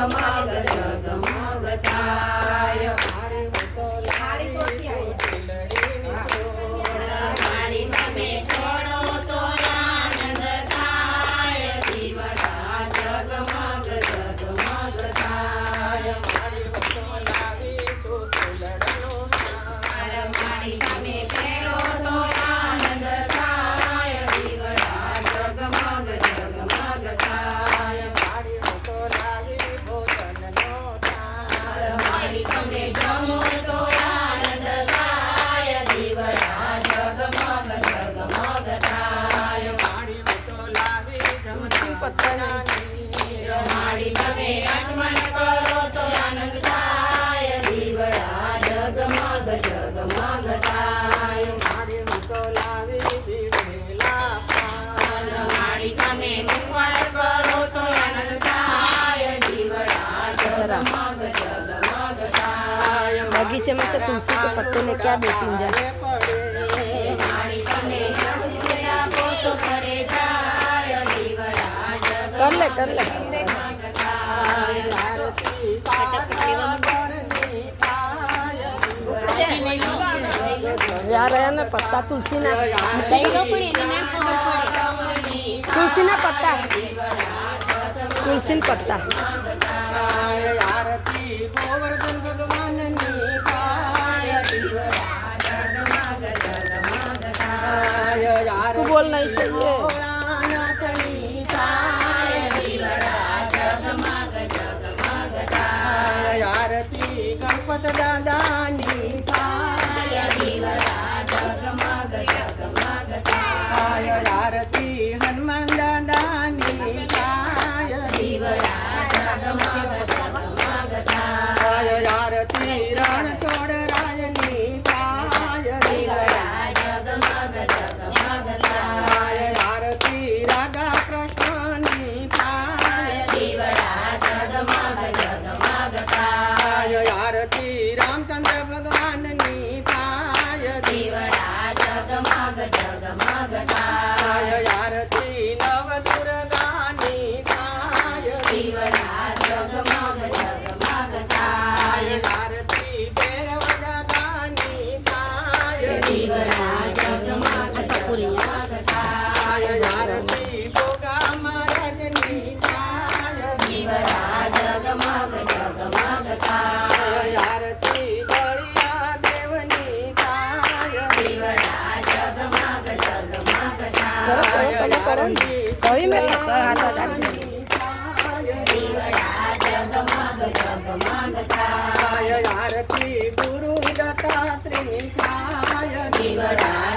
જગમગ થાય માડી તમે છોડો તો આનંદ થાય દીવડા જગમગ જગમગ થાય માડી તમે ફેરો તો આનંદ થાય દીવડા જગમગ જગમગ થાય માડી તમે જમો તો આનંદ થાય દીવડા જગમગ જગમગ થાય માડી તમે આચમન કરો તો આનંદ થાય દીવડા જગમગ જગમગ થાય માડી તમે મુખવાસ કરો તો આનંદ થાય દીવડા जगमग जगमग થાય बगीचे में से तुलसी के पत्ते ने क्या दो तीन जा માડી તમે હસી આપો તો કરે જાય દીવડા कर ले જગમગ થાય यार है ना पत्ता तुलसी ना तुलसी ना पत्ता तुलसी ना पत्ता आरती गोवर्धन भगवान ने जगमग जगमग तू बोल नहीं चाहिए जगमग जगमग થાય आरती गणपत दादानी દીવડા જગમગ જગમગ થાય आरती हनुमान दादानी દીવડા જગમગ જગમગ થાય आरती रणछोड़ रायनी દીવડા જગમગ जगमग થાય आरती राधा कृष्णनी દીવડા જગમગ જગમગ થાય आरती रामचंद्र भगवाननी દીવડા જગમગ જગમગ થાય आरती नव दुर्गानी દીવડા જગમગ જગમગ થાય आरती भैरव दादानी દીવડા જગમગ જગમગ થાય आरती गोगा महाराजनी દીવડા જગમગ જગમગ થાય आरती दलिया देवनी દીવડા જગમગ જગમગ करो થાય करो करो सही में कर हाथ डाल દીવડા જગમગ જગમગ થાય आरती गुरु दत्तात्रेय દીવડા